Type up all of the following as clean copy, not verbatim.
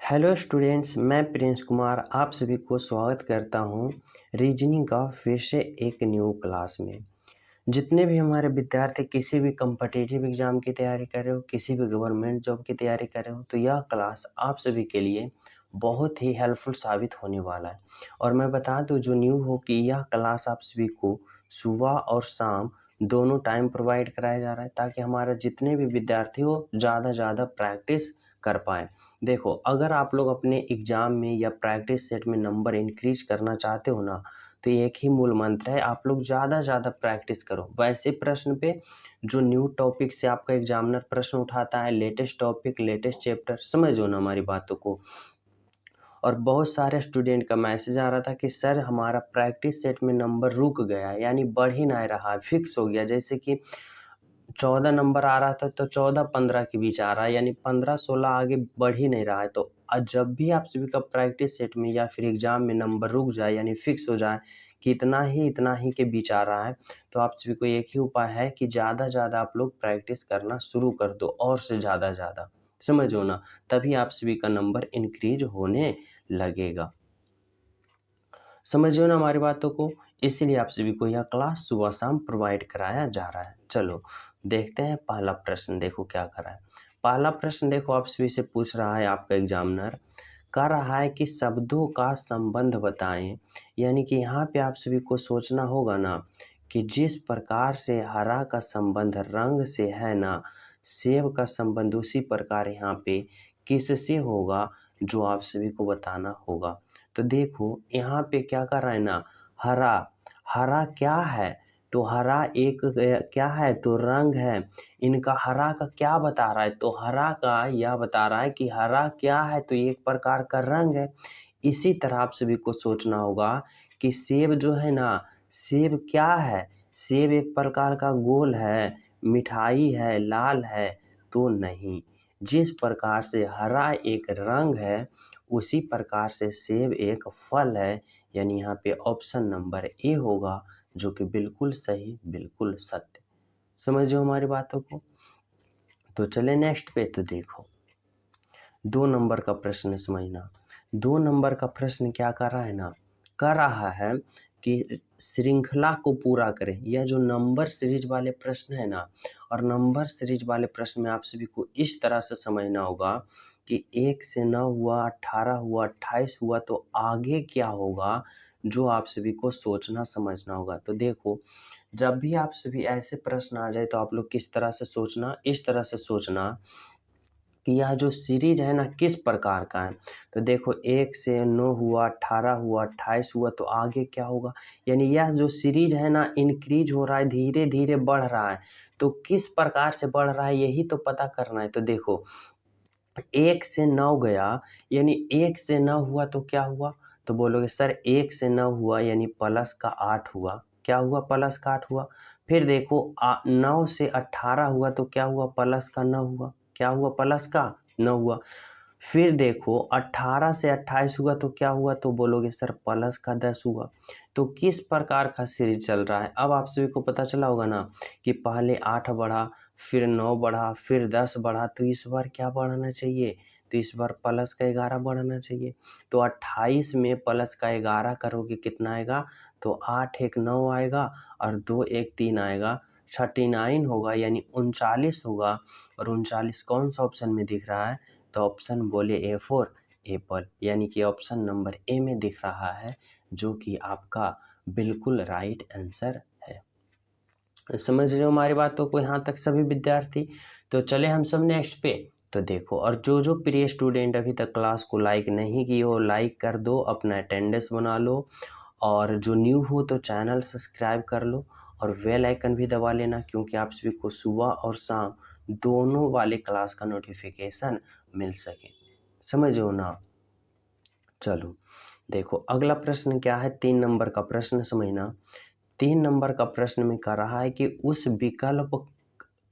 Hello students, मैं Prince Kumar आप सभी को स्वागत करता हूं रीजनिंग का फिर से एक न्यू क्लास में। जितने भी हमारे विद्यार्थी किसी भी कम्पिटिटिव एग्ज़ाम की तैयारी कर रहे हो, किसी भी गवर्नमेंट जॉब की तैयारी कर रहे हो, तो यह क्लास आप सभी के लिए बहुत ही हेल्पफुल साबित होने वाला है। और मैं बता दूं जो न्यू हो कि यह क्लास आप सभी को सुबह और शाम दोनों टाइम प्रोवाइड कराया जा रहा है, ताकि हमारे जितने भी विद्यार्थी हो ज़्यादा प्रैक्टिस कर पाएँ। देखो, अगर आप लोग अपने एग्ज़ाम में या प्रैक्टिस सेट में नंबर इंक्रीज करना चाहते हो ना, तो एक ही मूल मंत्र है, आप लोग ज़्यादा प्रैक्टिस करो। वैसे प्रश्न पे जो न्यू टॉपिक से आपका एग्जामिनर प्रश्न उठाता है, लेटेस्ट टॉपिक, लेटेस्ट चैप्टर, समझो ना हमारी बातों को। और बहुत सारे स्टूडेंट का मैसेज आ रहा था कि सर हमारा प्रैक्टिस सेट में नंबर रुक गया है, यानी बढ़ ही नहीं रहा है, फिक्स हो गया। जैसे कि 14 नंबर आ रहा था तो 14-15 के बीच आ रहा है, यानी 15-16 आगे बढ़ ही नहीं रहा है। तो जब भी आप सभी का प्रैक्टिस सेट में या फिर एग्जाम में नंबर रुक जाए, यानी फिक्स हो जाए कि इतना ही के बीच आ रहा है, तो आप सभी को एक ही उपाय है कि ज़्यादा आप लोग प्रैक्टिस करना शुरू कर दो, और से ज़्यादा समझो ना, तभी आप सभी का नंबर इंक्रीज होने लगेगा। समझिए ना हमारी बातों को, इसीलिए आप सभी को यह क्लास सुबह शाम प्रोवाइड कराया जा रहा है। चलो देखते हैं पहला प्रश्न, देखो क्या कर रहा है। पहला प्रश्न देखो आप सभी से पूछ रहा है आपका एग्जामिनर, कह रहा है कि शब्दों का संबंध बताएं। यानी कि यहाँ पे आप सभी को सोचना होगा ना कि जिस प्रकार से हरा का संबंध रंग से है ना, सेब का संबंध उसी प्रकार यहाँ पे किससे होगा, जो आप सभी को बताना होगा। तो देखो यहाँ पे क्या कर रहा है ना, हरा, हरा क्या है, तो हरा एक क्या है, तो रंग है। इनका हरा का क्या बता रहा है, तो हरा का यह बता रहा है कि हरा क्या है, तो एक प्रकार का रंग है। इसी तरह आप सभी को सोचना होगा कि सेब जो है ना, सेब क्या है, सेब एक प्रकार का गोल है, मिठाई है, लाल है, तो नहीं। जिस प्रकार से हरा एक रंग है, उसी प्रकार से सेब एक फल है, यानी यहाँ पे ऑप्शन नंबर ए होगा, जो कि बिल्कुल सही, बिल्कुल सत्य। समझो हमारी बातों को। तो चले नेक्स्ट पे, तो देखो 2 नंबर का प्रश्न समझना। 2 नंबर का प्रश्न क्या कर रहा है ना, कर रहा है कि श्रृंखला को पूरा करें। यह जो नंबर सीरीज वाले प्रश्न है ना, और नंबर सीरीज वाले प्रश्न में आप सभी को इस तरह से समझना होगा कि 1 से 9 हुआ, 18 हुआ, 28 हुआ, तो आगे क्या होगा, जो आप सभी को सोचना समझना होगा। तो देखो, जब भी आप सभी ऐसे प्रश्न आ जाए तो आप लोग किस तरह से सोचना, इस तरह से सोचना कि यह जो सीरीज है ना किस प्रकार का है। तो देखो 1 से 9 हुआ, 18 हुआ, 28 हुआ, तो आगे क्या होगा, यानी यह जो सीरीज है ना इंक्रीज हो रहा है, धीरे बढ़ रहा है। तो किस प्रकार से बढ़ रहा है, यही तो पता करना है। तो देखो 1 से 9 गया, यानी 1 से 9 हुआ तो क्या हुआ, तो बोलोगे सर 1 से 9 हुआ यानी प्लस का 8 हुआ। क्या हुआ, प्लस का 8 हुआ। फिर देखो 9 से 18 हुआ तो क्या हुआ, प्लस का 9 हुआ। क्या हुआ, प्लस का 9 हुआ। फिर देखो 18 से 28 हुआ तो क्या हुआ, तो बोलोगे सर प्लस का 10 हुआ। तो किस प्रकार का सीरीज चल रहा है, अब आप सभी को पता चला होगा ना कि पहले 8 बढ़ा, फिर 9 बढ़ा, फिर 10 बढ़ा, तो इस बार क्या बढ़ाना चाहिए, तो इस बार प्लस का 11 बढ़ाना चाहिए। तो 28 में प्लस का 11 करोगे कितना आएगा, तो 8 एक 9 आएगा, और 2 एक 3 आएगा, 39 होगा, यानी 39 होगा। और 39 कौन सा ऑप्शन में दिख रहा है, तो ऑप्शन बोले A4 एप्पल, यानी कि ऑप्शन नंबर ए में दिख रहा है, जो कि आपका बिल्कुल राइट आंसर है। समझ रहे हो हमारी बातों को यहाँ तक सभी विद्यार्थी। तो चले हम सब नेक्स्ट पे। तो देखो, और जो प्रिय स्टूडेंट अभी तक क्लास को लाइक नहीं किए हो, लाइक कर दो, अपना अटेंडेंस बना लो, और जो न्यू हो तो चैनल सब्सक्राइब कर लो, और बेल आइकन भी दबा लेना, क्योंकि आप सभी को सुबह और शाम दोनों वाले क्लास का नोटिफिकेशन मिल सके। समझो ना। चलो देखो अगला प्रश्न क्या है, 3 नंबर का प्रश्न समझना। 3 नंबर का प्रश्न में कह रहा है कि उस विकल्प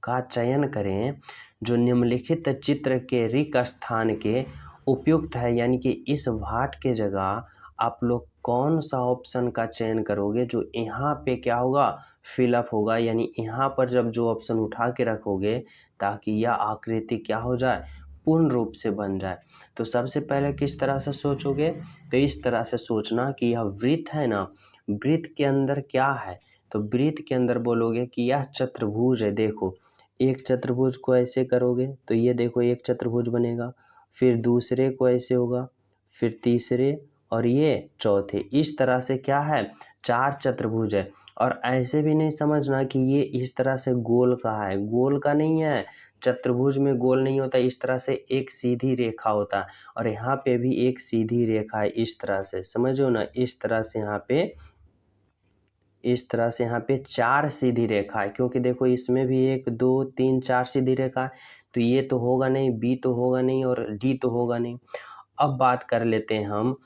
का चयन करें जो निम्नलिखित चित्र के रिक्त स्थान के उपयुक्त है। यानी कि इस भाट के जगह आप लोग कौन सा ऑप्शन का चयन करोगे, जो यहाँ पे क्या होगा, फिलअप होगा। यानी यहाँ पर जब जो ऑप्शन उठा के रखोगे, ताकि यह आकृति क्या हो जाए, पूर्ण रूप से बन जाए। तो सबसे पहले किस तरह से सोचोगे, तो इस तरह से सोचना कि यह वृत्त है ना, वृत्त के अंदर क्या है, तो वृत्त के अंदर बोलोगे कि यह चतुर्भुज है। देखो एक चतुर्भुज को ऐसे करोगे तो ये देखो एक चतुर्भुज बनेगा, फिर दूसरे को ऐसे होगा, फिर तीसरे और ये चौथे। इस तरह से क्या है, 4 चतुर्भुज है। और ऐसे भी नहीं समझना कि ये इस तरह से गोल का है, गोल का नहीं है। चतुर्भुज में गोल नहीं होता, इस तरह से एक सीधी रेखा होता है। और यहाँ पे भी एक सीधी रेखा है, इस तरह से समझो ना, इस तरह से यहाँ पे, इस तरह से यहाँ पे 4 सीधी रेखा है। क्योंकि देखो इसमें भी 1 2 3 4 सीधी रेखा है, तो ये तो होगा नहीं, बी तो होगा नहीं और डी तो होगा नहीं। अब बात कर लेते हैं हम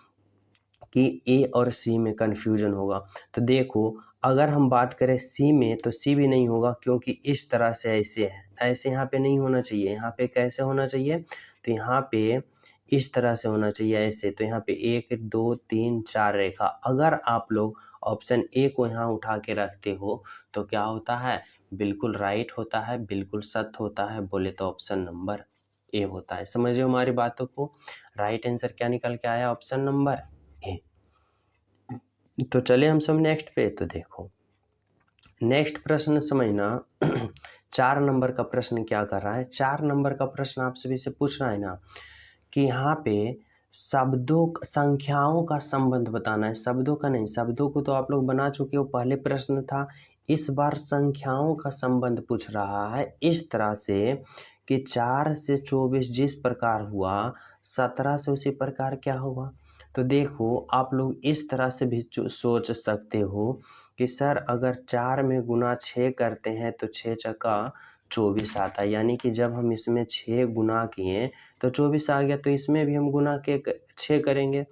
कि ए और सी में कन्फ्यूजन होगा। तो देखो अगर हम बात करें सी में, तो सी भी नहीं होगा, क्योंकि इस तरह से ऐसे है, ऐसे यहाँ पे नहीं होना चाहिए। यहाँ पे कैसे होना चाहिए, तो यहाँ पे इस तरह से होना चाहिए ऐसे। तो यहाँ पे 1 2 3 4 रेखा। अगर आप लोग ऑप्शन ए को यहाँ उठा के रखते हो तो क्या होता है, बिल्कुल राइट होता है, बिल्कुल सत्य होता है। बोले तो ऑप्शन नंबर ए होता है। समझिए हमारी बातों को, राइट आंसर क्या निकल के आया, ऑप्शन नंबर ए। तो चले हम सब नेक्स्ट पे। तो देखो नेक्स्ट प्रश्न समझना 4 नंबर का प्रश्न क्या कर रहा है। 4 नंबर का प्रश्न आप सभी से पूछ रहा है ना कि यहाँ पे शब्दों संख्याओं का संबंध बताना है। शब्दों का नहीं, शब्दों को तो आप लोग बना चुके हो, पहले प्रश्न था। इस बार संख्याओं का संबंध पूछ रहा है इस तरह से कि 4 से 24 जिस प्रकार हुआ, 17 से उसी प्रकार क्या होगा। तो देखो आप लोग इस तरह से भी सोच सकते हो कि सर अगर 4 में गुना 6 करते हैं तो 6 चक्का 24 आता है। यानी कि जब हम इसमें 6 गुना किए तो 24 आ गया, तो इसमें भी हम गुना के 6 करेंगे।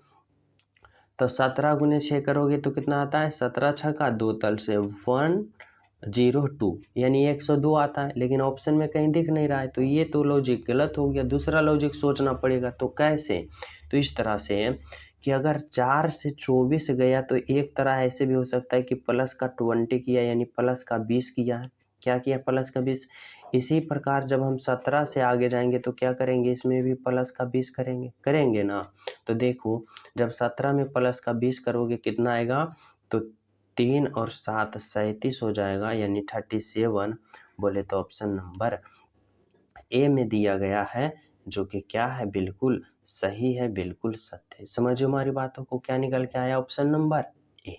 तो 17 गुने 6 करोगे तो कितना आता है, 17 छक्का 2 तल से 102, यानी 102 आता है। लेकिन ऑप्शन में कहीं दिख नहीं रहा है, तो ये तो लॉजिक गलत हो गया, दूसरा लॉजिक सोचना पड़ेगा। तो कैसे, तो इस तरह से कि अगर 4 से 24 गया तो एक तरह ऐसे भी हो सकता है कि प्लस का 20 किया, यानी प्लस का 20 किया है। क्या किया, प्लस का 20। इसी प्रकार जब हम 17 से आगे जाएंगे तो क्या करेंगे, इसमें भी प्लस का 20 करेंगे ना। तो देखो जब 17 में प्लस का 20 करोगे कितना आएगा, तो 3 और 7 37 हो जाएगा, यानी 37। बोले तो ऑप्शन नंबर ए में दिया गया है, जो कि क्या है, बिल्कुल सही है, बिल्कुल सत्य है। समझो हमारी बातों को, क्या निकल के आया, ऑप्शन नंबर ए।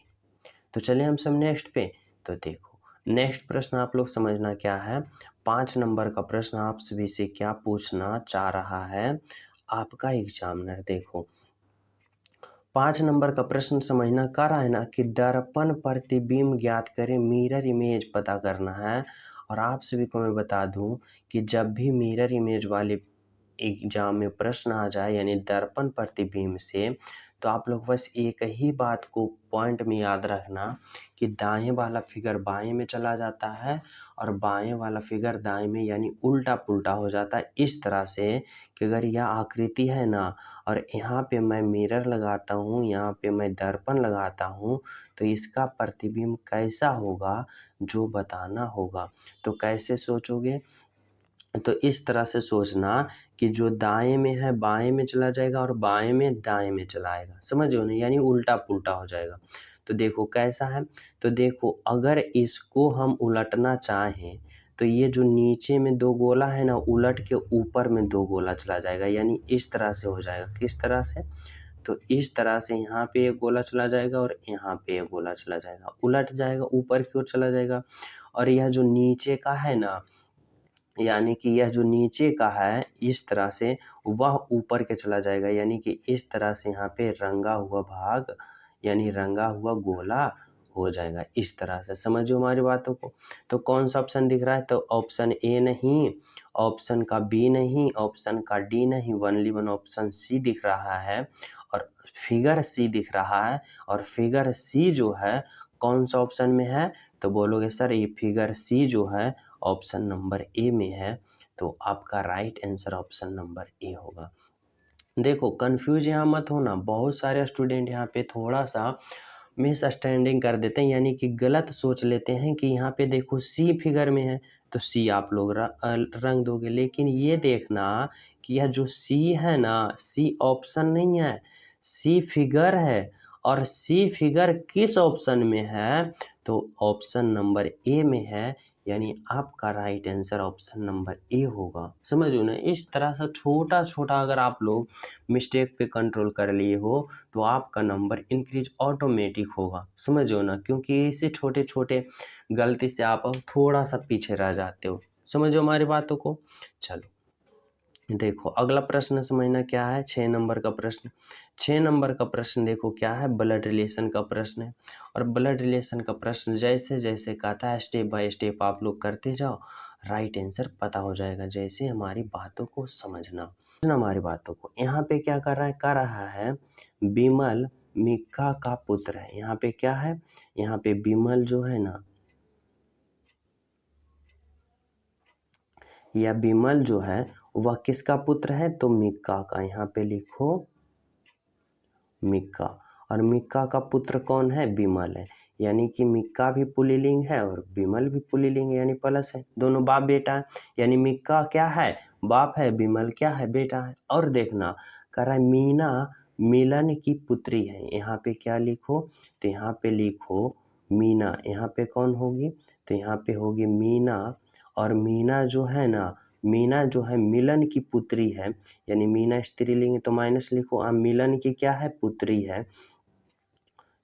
तो चलिए हम सब नेक्स्ट पे। तो देखो नेक्स्ट प्रश्न आप लोग समझना क्या है। 5 नंबर का प्रश्न आप सभी से क्या पूछना चाह रहा है आपका एग्जामिनर। देखो 5 नंबर का प्रश्न समझना कह रहा है ना कि दर्पण प्रतिबिंब ज्ञात करें, मिरर इमेज पता करना है। और आप सभी को मैं बता दूं कि जब भी मिरर इमेज वाले एग्जाम में प्रश्न आ जाए, यानी दर्पण प्रतिबिंब से, तो आप लोग बस एक ही बात को पॉइंट में याद रखना कि दाएं वाला फिगर बाएं में चला जाता है और बाएं वाला फिगर दाएं में, यानी उल्टा पुल्टा हो जाता है। इस तरह से कि अगर यह आकृति है ना और यहाँ पे मैं मिरर लगाता हूँ, यहाँ पे मैं दर्पण लगाता हूँ, तो इसका प्रतिबिंब कैसा होगा जो बताना होगा। तो कैसे सोचोगे, तो इस तरह से सोचना कि जो दाएं में है बाएं में चला जाएगा और बाएं में दाएं में चला आएगा। समझो ना, यानी उल्टा पुल्टा हो जाएगा। तो देखो कैसा है, तो देखो अगर इसको हम उलटना चाहें तो ये जो नीचे में 2 गोला है ना, उलट के ऊपर में 2 गोला चला जाएगा, यानी इस तरह से हो जाएगा। किस तरह से, तो इस तरह से यहाँ पे एक गोला चला जाएगा और यहाँ पे एक गोला चला जाएगा, उलट जाएगा, ऊपर की ओर चला जाएगा। और यह जो नीचे का है ना, यानी कि यह जो नीचे का है इस तरह से, वह ऊपर के चला जाएगा, यानी कि इस तरह से यहाँ पे रंगा हुआ भाग, यानी रंगा हुआ गोला हो जाएगा। इस तरह से समझो हमारी बातों को। तो कौन सा ऑप्शन दिख रहा है, तो ऑप्शन ए नहीं, ऑप्शन का बी नहीं, ऑप्शन का डी नहीं, ओनली वन ऑप्शन सी दिख रहा है और फिगर सी दिख रहा है। और फिगर सी जो है कौन सा ऑप्शन में है, तो बोलोगे सर ये फिगर सी जो है ऑप्शन नंबर ए में है। तो आपका right answer option number A होगा। देखो कंफ्यूज यहाँ मत होना, बहुत सारे स्टूडेंट यहाँ पे थोड़ा सा मिसअंडरस्टैंडिंग कर देते हैं, यानी कि गलत सोच लेते हैं कि यहाँ पे देखो सी फिगर में है, तो सी आप लोग रंग दोगे। लेकिन ये देखना कि यह जो सी है ना, सी ऑप्शन नहीं है, सी फिगर है। और सी फिगर किस ऑप्शन में है? तो ऑप्शन नंबर ए में है, यानी आपका right answer option number A होगा। समझो ना, इस तरह से छोटा छोटा अगर आप लोग मिस्टेक पे कंट्रोल कर लिए हो तो आपका नंबर इंक्रीज ऑटोमेटिक होगा। समझो ना, क्योंकि इसे छोटे छोटे गलती से आप थोड़ा सा पीछे रह जाते हो। समझो हमारी बातों को। चलो देखो अगला प्रश्न समझना क्या है। 6 नंबर का प्रश्न। 6 नंबर का प्रश्न देखो क्या है, ब्लड रिलेशन का प्रश्न है। और ब्लड रिलेशन का प्रश्न जैसे जैसे कहता है स्टेप बाय स्टेप आप लोग करते जाओ, राइट आंसर पता हो जाएगा। जैसे हमारी बातों को समझना हमारी बातों को। यहाँ पे क्या कर रहा है, बिमल मिक्का का पुत्र है। यहाँ पे क्या है, यहाँ पे बिमल जो है ना, या बिमल जो है वह किसका पुत्र है? तो मिक्का का। यहाँ पे लिखो मिक्का। और मिक्का का पुत्र कौन है? बिमल है। यानी कि मिक्का भी पुल्लिंग है और बिमल भी पुल्लिंग है, यानी प्लस है। दोनों बाप बेटा है, यानी मिक्का क्या है? बाप है, बिमल क्या है? बेटा है। और देखना कह रहा है मीना मिलन की पुत्री है। यहाँ पे क्या लिखो? तो यहाँ पे लिखो मीना। यहाँ पे कौन होगी? तो यहाँ पे होगी मीना। और मीना जो है ना, मीना जो है मिलन की पुत्री है, यानी मीना स्त्रीलिंग है तो माइनस लिखो। अब मिलन की क्या है? पुत्री है,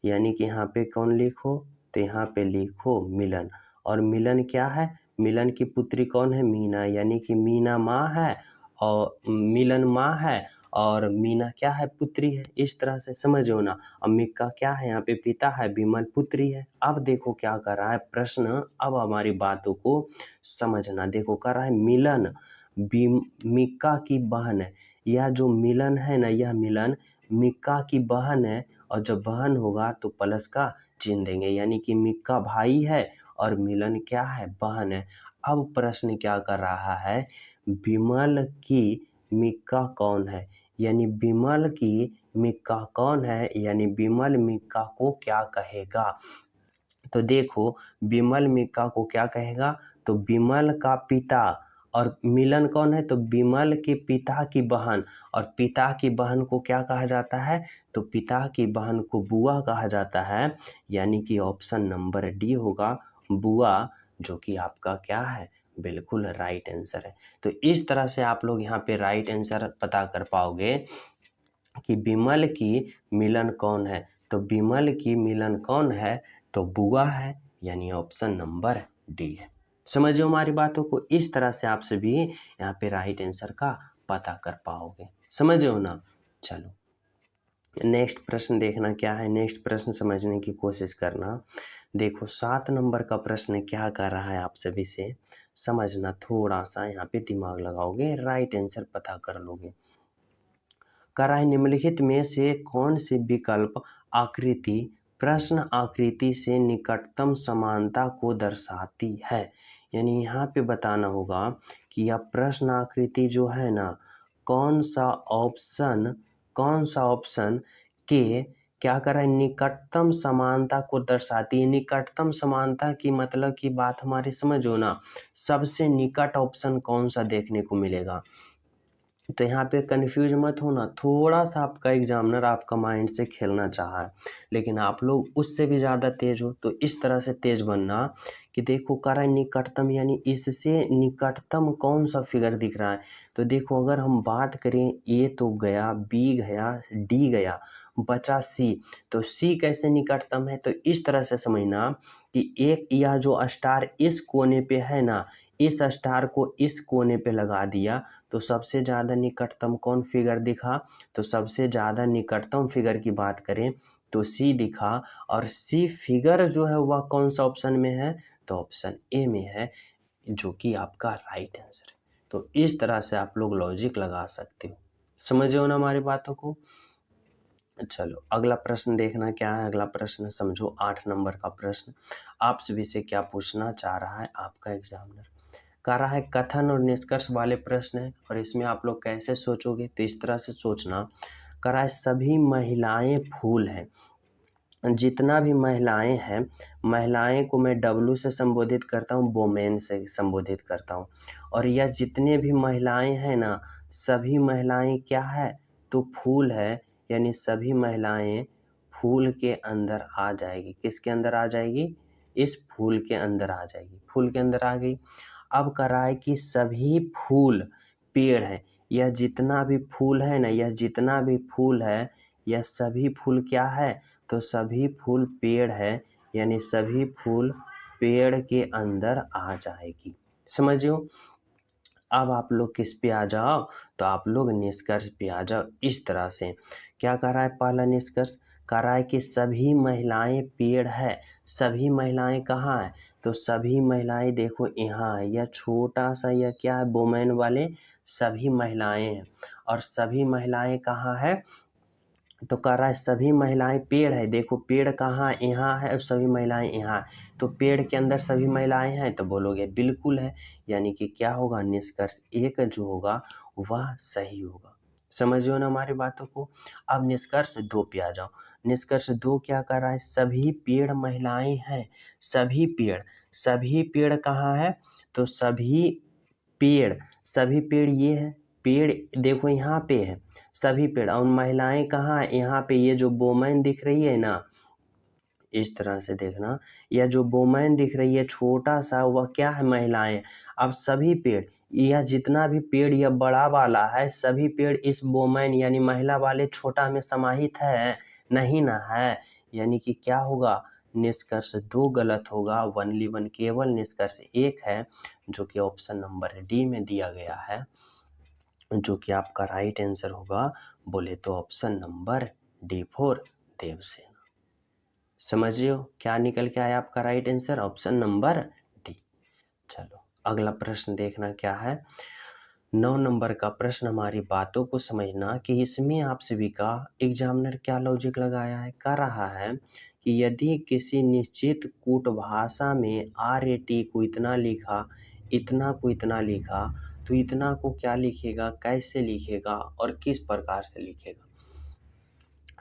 यानी कि यहाँ पे कौन लिखो? तो यहाँ पे लिखो मिलन। और मिलन क्या है? मिलन की पुत्री कौन है? मीना, यानी कि मीना माँ है और मिलन माँ है और मीना क्या है? पुत्री है। इस तरह से समझो ना। अब मिक्का क्या है? यहाँ पे पिता है, बिमल पुत्री है। अब देखो क्या कर रहा है प्रश्न, अब हमारी बातों को समझना। देखो कर रहा है मिलन मिक्का की बहन है। यह जो मिलन है ना, यह मिलन मिक्का की बहन है। और जब बहन होगा तो प्लस का चिन्ह देंगे, यानी कि मिक्का भाई है और मिलन क्या है? बहन है। अब प्रश्न क्या कर रहा है, बिमल की मिक्का कौन है? यानी बिमल की मिक्का कौन है, यानी बिमल मिक्का को क्या कहेगा? तो देखो बिमल मिक्का को क्या कहेगा? तो बिमल का पिता। और मिलन कौन है? तो बिमल के पिता की बहन। और पिता की बहन को क्या कहा जाता है? तो पिता की बहन को बुआ कहा जाता है, यानी कि ऑप्शन नंबर डी होगा बुआ, जो कि आपका क्या है? बिल्कुल राइट आंसर है। तो इस तरह से आप लोग यहाँ पे राइट आंसर पता कर पाओगे कि बिमल की मिलन कौन है। तो बिमल की मिलन कौन है? तो बुआ है, यानी ऑप्शन नंबर डी है। समझो हमारी बातों को। इस तरह से आप सभी यहाँ पे राइट आंसर का पता कर पाओगे। समझो ना। चलो नेक्स्ट प्रश्न देखना क्या है, नेक्स्ट प्रश्न समझने की कोशिश करना। देखो 7 नंबर का प्रश्न क्या कर रहा है, आप सभी से समझना। थोड़ा सा यहाँ पे दिमाग लगाओगे, राइट आंसर पता कर लोगे। कर रहा है निम्नलिखित में से कौन सी विकल्प आकृति प्रश्न आकृति से निकटतम समानता को दर्शाती है? यानी यहाँ पे बताना होगा कि यह प्रश्न आकृति जो है ना, कौन सा ऑप्शन के क्या कर रहा है? निकटतम समानता को दर्शाती है। निकटतम समानता की मतलब की बात हमारी समझो ना, सबसे निकट ऑप्शन कौन सा देखने को मिलेगा। तो यहाँ पे कंफ्यूज मत होना। थोड़ा सा आपका एग्जामिनर आपका माइंड से खेलना चाहा है, लेकिन आप लोग उससे भी ज़्यादा तेज हो। तो इस तरह से तेज बनना कि देखो कर रहा है निकटतम, यानी इससे निकटतम कौन सा फिगर दिख रहा है। तो देखो अगर हम बात करें, ए तो गया, बी गया, डी गया, बचा सी। तो सी कैसे निकटतम है? तो इस तरह से समझना कि एक यह जो स्टार इस कोने पे है ना, इस स्टार को इस कोने पे लगा दिया तो सबसे ज़्यादा निकटतम कौन फिगर दिखा? तो सबसे ज़्यादा निकटतम फिगर की बात करें तो सी दिखा। और सी फिगर जो है वह कौन सा ऑप्शन में है? तो ऑप्शन ए में है, जो कि आपका राइट आंसर है। तो इस तरह से आप लोग लॉजिक लगा सकते हो। समझे हो ना हमारी बातों को। चलो अगला प्रश्न देखना क्या है। अगला प्रश्न समझो 8 नंबर का प्रश्न। आप सभी से क्या पूछना चाह रहा है आपका एग्जामिनर? कह रहा है कथन और निष्कर्ष वाले प्रश्न है और इसमें आप लोग कैसे सोचोगे? तो इस तरह से सोचना। कह रहा है सभी महिलाएं फूल हैं। जितना भी महिलाएं हैं, महिलाएं को मैं डब्लू से संबोधित करता हूँ, वोमेन से संबोधित करता हूँ। और यह जितने भी महिलाएं हैं ना, सभी महिलाएं क्या है, तो फूल है, यानी सभी महिलाएं फूल के अंदर आ जाएगी। किसके अंदर आ जाएगी? इस फूल के अंदर आ जाएगी। फूल के अंदर आ गई। अब कह रहा है कि सभी फूल पेड़ है। यह जितना भी फूल है ना, यह जितना भी फूल है, यह सभी फूल क्या है, तो सभी फूल पेड़ है, यानी सभी फूल पेड़ के अंदर आ जाएगी। समझियो। अब आप लोग किस पे आ जाओ, तो आप लोग निष्कर्ष पे आ जाओ। इस तरह से क्या कह रहा है? पहला निष्कर्ष कह रहा है कि सभी महिलाएं पेड़ है। सभी महिलाएं कहाँ है? तो सभी महिलाएं देखो यहाँ है। यह छोटा सा यह क्या है? वोमेन वाले सभी महिलाएं हैं। और सभी महिलाएं कहाँ है? तो कह रहा है सभी महिलाएं पेड़ है। देखो पेड़ कहाँ है? यहाँ है, और सभी महिलाएं यहाँ है। तो पेड़ के अंदर सभी महिलाएं हैं, तो बोलोगे बिल्कुल है। यानी कि क्या होगा? निष्कर्ष एक जो होगा वह सही होगा। समझियो ना हमारी बातों को। अब निष्कर्ष 2 पे आ जाओ। निष्कर्ष 2 क्या कर रहा है? सभी पेड़ महिलाएं हैं। सभी पेड़ कहाँ है? तो सभी पेड़ ये है। पेड़ देखो यहाँ पे है, सभी पेड़। और महिलाएं कहाँ है? यहाँ पे। ये जो वोमेन दिख रही है ना, इस तरह से देखना, यह जो वोमेन दिख रही है छोटा सा, वह क्या है? महिलाएं। अब सभी पेड़, यह जितना भी पेड़ यह बड़ा वाला है, सभी पेड़ इस वोमेन यानी महिला वाले छोटा में समाहित है, नहीं ना है। यानी कि क्या होगा? निष्कर्ष 2 गलत होगा। ओनली वन, केवल निष्कर्ष 1 है, जो कि ऑप्शन नंबर डी में दिया गया है, जो कि आपका राइट आंसर होगा। बोले तो option number D for Devsena. समझियो क्या निकल के आया आपका right answer? Option number D. चलो अगला प्रश्न देखना क्या है। 9 नंबर का प्रश्न। हमारी बातों को समझना कि इसमें आप सभी का एग्जामिनर क्या लॉजिक लगाया है। कह रहा है कि यदि किसी निश्चित कूट भाषा में RAT को इतना लिखा, इतना को इतना लिखा, तो इतना को क्या लिखेगा, कैसे लिखेगा और किस प्रकार से लिखेगा।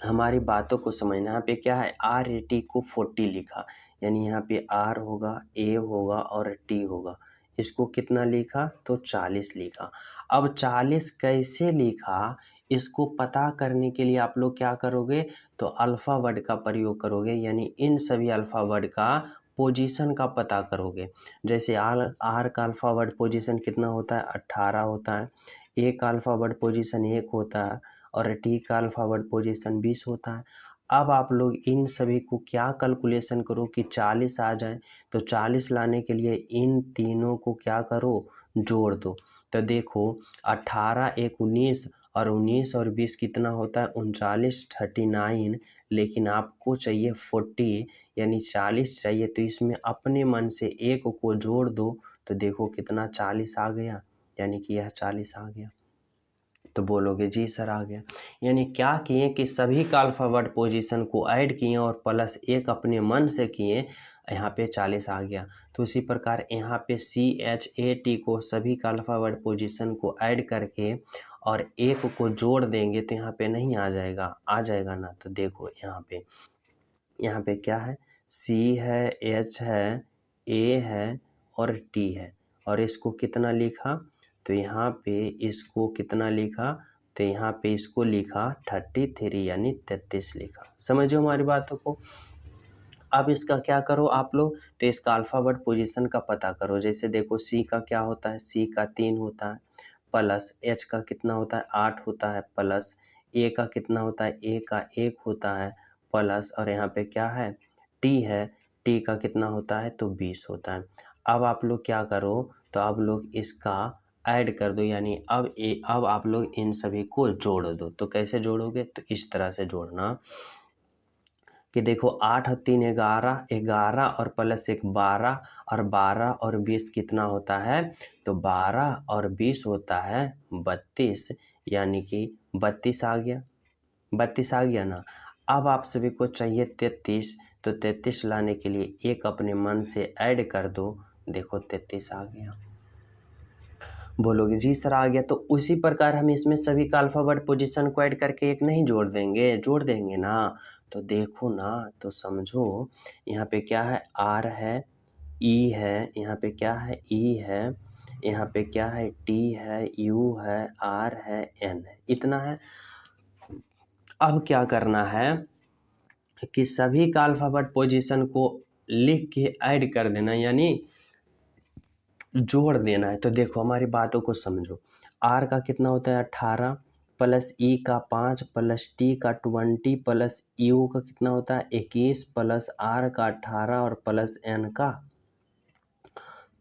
हमारी बातों को समझना। यहाँ पे क्या है? RAT को 40 लिखा, यानी यहाँ पे R होगा, A होगा और T होगा। इसको कितना लिखा? तो 40 लिखा। अब 40 कैसे लिखा, इसको पता करने के लिए आप लोग क्या करोगे? तो अल्फ़ा वर्ड का प्रयोग करोगे, यानी इन सभी अल्फ़ा वर्ड का पोजीशन का पता करोगे। जैसे R का अल्फ़ा वर्ड पोजीशन कितना होता है? 18 होता है। A का अल्फ़ा वर्ड पोजीशन 1 होता है, और T का अल्फ़ा वर्ड पोजीशन 20 होता है। अब आप लोग इन सभी को क्या कैलकुलेशन करो कि 40 आ जाए। तो 40 लाने के लिए इन तीनों को क्या करो? जोड़ दो। तो देखो 18 एक 19, और 19 और 20 कितना होता है? 39, 39। लेकिन आपको चाहिए 40, यानी 40 चाहिए। तो इसमें अपने मन से एक को जोड़ दो, तो देखो कितना 40 आ गया, यानी कि यह 40 आ गया। तो बोलोगे जी सर आ गया। यानी क्या किए कि सभी का अल्फ़ावर्ड पोजीशन को ऐड किए और प्लस 1 अपने मन से किए, यहाँ पे 40 आ गया। तो उसी प्रकार यहाँ पे CHAT को सभी का अल्फ़ावर्ड पोजीशन को ऐड करके और 1 को जोड़ देंगे, तो यहाँ पे नहीं आ जाएगा, आ जाएगा ना। तो देखो यहाँ पे क्या है? C है, H है, A है और T है। और इसको कितना लिखा? तो यहाँ पे इसको कितना लिखा? तो यहाँ पे इसको लिखा 33, यानी 33 लिखा। समझो हमारी बातों को। अब इसका क्या करो आप लोग? तो इसका अल्फ़ावर्ड पोजीशन का पता करो। जैसे देखो C का क्या होता है? C का 3 होता है, प्लस H का कितना होता है? 8 होता है, प्लस A का कितना होता है? A का 1 होता है, प्लस, और यहाँ पे क्या है? T है, T का कितना होता है? तो 20 होता है। अब आप लोग क्या करो? तो अब लोग इसका ऐड कर दो, यानी अब आप लोग इन सभी को जोड़ दो। तो कैसे जोड़ोगे? तो इस तरह से जोड़ना कि देखो 8 और 3 11, 11 और प्लस 1 12, और 12 और 20 कितना होता है? तो 12 और 20 होता है 32, यानी कि 32 आ गया। 32 आ गया ना। अब आप सभी को चाहिए 33, तो 33 लाने के लिए एक अपने मन से ऐड कर दो। देखो 33 आ गया। बोलोगे जी सर आ गया, तो उसी प्रकार हम इसमें सभी का अल्फ़ाबेट पोजीशन को ऐड करके एक नहीं जोड़ देंगे ना। तो देखो ना, तो समझो यहाँ पे क्या है, आर है, ई है, यहाँ पे क्या है, ई है, यहाँ पे क्या है, टी है, यू है, आर है, एन है, इतना है। अब क्या करना है कि सभी का अल्फ़ाबेट पोजीशन को लिख के ऐड कर देना, यानी जोड़ देना है। तो देखो हमारी बातों को समझो, आर का कितना होता है 18 प्लस ई का 5 प्लस टी का 20 प्लस यू का कितना होता है 21 प्लस आर का 18 और प्लस एन का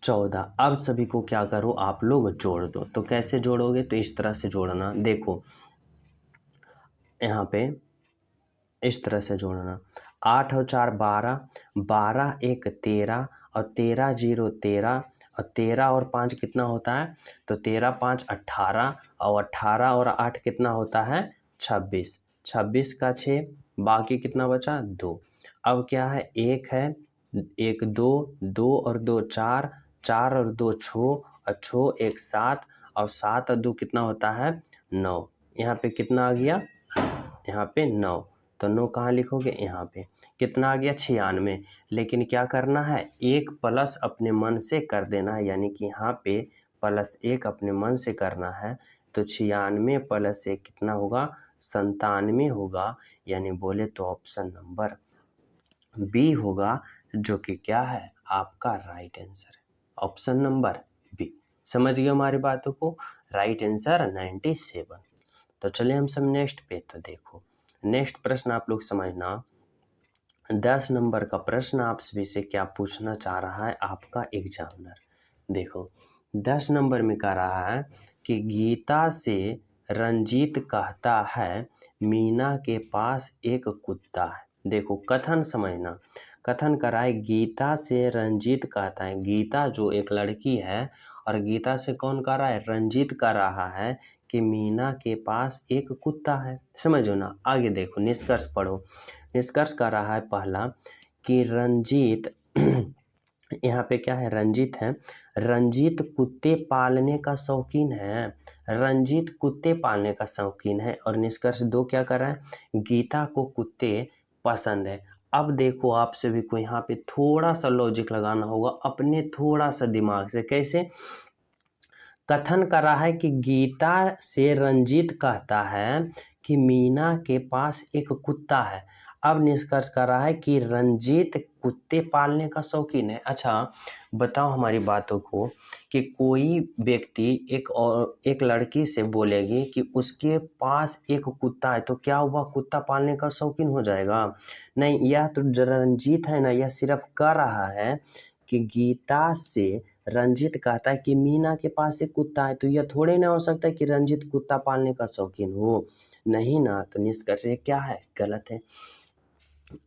14। अब सभी को क्या करो, आप लोग जोड़ दो। तो कैसे जोड़ोगे, तो इस तरह से जोड़ना, देखो यहाँ पे इस तरह से जोड़ना, 8 और 4 12, 12 1 13 और 13 0 13 और 13 और 5 कितना होता है, तो 13 5 18 और 18 और 8 कितना होता है 26, 26 का 6, बाकी कितना बचा 2। अब क्या है, एक है, एक 2, 2 और 2 4, 4 और 2 6 और 6 1 7 और 7 और 2 कितना होता है 9। यहाँ पे कितना आ गया, यहाँ पे 9, तो 9 कहाँ लिखोगे, यहाँ पे कितना आ गया 96। लेकिन क्या करना है, एक प्लस अपने मन से कर देना है, यानी कि यहाँ पे प्लस 1 अपने मन से करना है। तो 96 प्लस 1 कितना होगा 97 होगा, यानी बोले तो ऑप्शन नंबर बी होगा, जो कि क्या है आपका राइट आंसर है, ऑप्शन नंबर बी। समझ गए हमारी बातों को, राइट आंसर 97। तो चलिए हम सब नेक्स्ट पे, तो देखो नेक्स्ट प्रश्न आप लोग समझना, 10 नंबर का प्रश्न आप सभी से क्या पूछना चाह रहा है आपका एग्जामिनर। देखो 10 नंबर में कह रहा है कि गीता से रंजीत कहता है मीना के पास एक कुत्ता है। देखो कथन समझना, कथन करा है, गीता से रंजीत कहता है, गीता जो एक लड़की है और गीता से कौन कह रहा है, रंजीत कह रहा है कि मीना के पास एक कुत्ता है। समझो ना, आगे देखो निष्कर्ष पढ़ो। निष्कर्ष कर रहा है पहला कि रंजीत यहाँ पे क्या है, रंजीत है, रंजीत कुत्ते पालने का शौकीन है, रंजीत कुत्ते पालने का शौकीन है। और निष्कर्ष 2 क्या कर रहा है, गीता को कुत्ते पसंद है। अब देखो आप सभी को यहाँ पे थोड़ा सा लॉजिक लगाना होगा अपने थोड़ा सा दिमाग से। कैसे, कथन कर रहा है कि गीता से रंजीत कहता है कि मीना के पास एक कुत्ता है। अब निष्कर्ष कर रहा है कि रंजीत कुत्ते पालने का शौकीन है। अच्छा बताओ हमारी बातों को, कि कोई व्यक्ति एक लड़की से बोलेगी कि उसके पास एक कुत्ता है, तो क्या वह कुत्ता पालने का शौकीन हो जाएगा? नहीं, यह तो रंजीत है ना, यह सिर्फ कह रहा है कि गीता से रंजीत कहता है कि मीना के पास एक कुत्ता है, तो यह थोड़े ना हो सकता है कि रंजीत कुत्ता पालने का शौकीन हो, नहीं ना। तो निष्कर्ष ये क्या है, गलत है।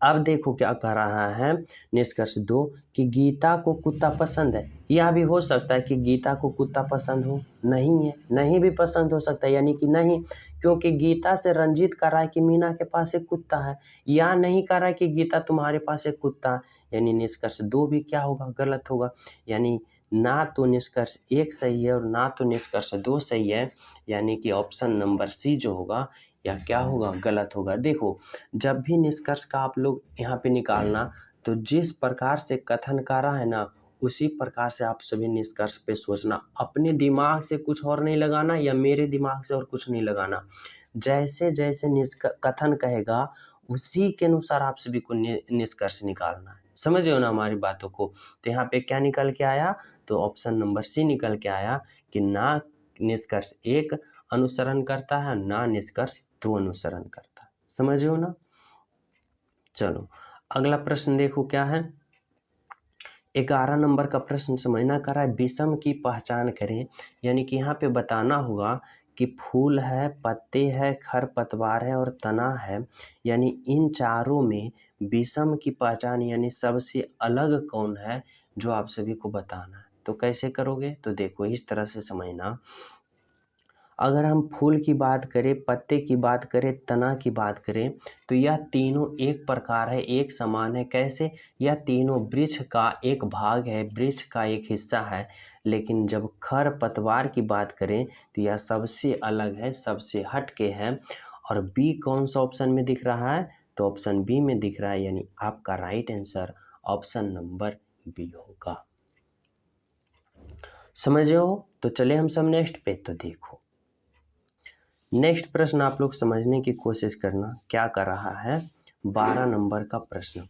अब देखो क्या कह रहा है निष्कर्ष 2, कि गीता को कुत्ता पसंद है। यह भी हो सकता है कि गीता को कुत्ता पसंद हो, नहीं है, नहीं भी पसंद हो सकता है, यानी कि नहीं, क्योंकि गीता से रंजीत कह रहा है कि मीना के पास एक कुत्ता है, या नहीं कह रहा है कि गीता तुम्हारे पास एक कुत्ता है, यानी निष्कर्ष 2 भी क्या होगा, गलत होगा। यानी ना तो निष्कर्ष 1 सही है और ना तो निष्कर्ष 2 सही है, यानी कि ऑप्शन नंबर सी जो होगा या क्या होगा, गलत होगा। देखो जब भी निष्कर्ष का आप लोग यहाँ पे निकालना, तो जिस प्रकार से कथन कर रहा है ना, उसी प्रकार से आप सभी निष्कर्ष पे सोचना, अपने दिमाग से कुछ और नहीं लगाना या मेरे दिमाग से और कुछ नहीं लगाना। जैसे जैसे कथन कहेगा उसी के अनुसार आप सभी को निष्कर्ष निकालना है। समझ हो ना हमारी बातों को। तो यहाँ पे क्या निकल के आया, तो ऑप्शन नंबर सी निकल के आया कि ना निष्कर्ष 1 अनुसरण करता है, ना निष्कर्ष 2 अनुसरण करता है। समझ हो ना। चलो अगला प्रश्न देखो क्या है, 11 नंबर का प्रश्न समझना करा है, विषम की पहचान करें। यानी कि यहाँ पे बताना होगा कि फूल है, पत्ते है, खरपतवार है और तना है, यानी इन चारों में विषम की पहचान यानी सबसे अलग कौन है, जो आप सभी को बताना है। तो कैसे करोगे, तो देखो इस तरह से समझना, अगर हम फूल की बात करें, पत्ते की बात करें, तना की बात करें, तो यह तीनों एक प्रकार है, एक समान है। कैसे? यह तीनों वृक्ष का एक भाग है, वृक्ष का एक हिस्सा है। लेकिन जब खरपतवार की बात करें तो यह सबसे अलग है, सबसे हट के है। और बी कौन सा ऑप्शन में दिख रहा है? तो ऑप्शन बी में दिख रहा है, यानी आपका right answer option number B होगा। समझ रहे हो? तो चले हम सब नेक्स्ट पे। तो देखो नेक्स्ट प्रश्न आप लोग समझने की कोशिश करना, क्या कर रहा है। 12 नंबर का प्रश्न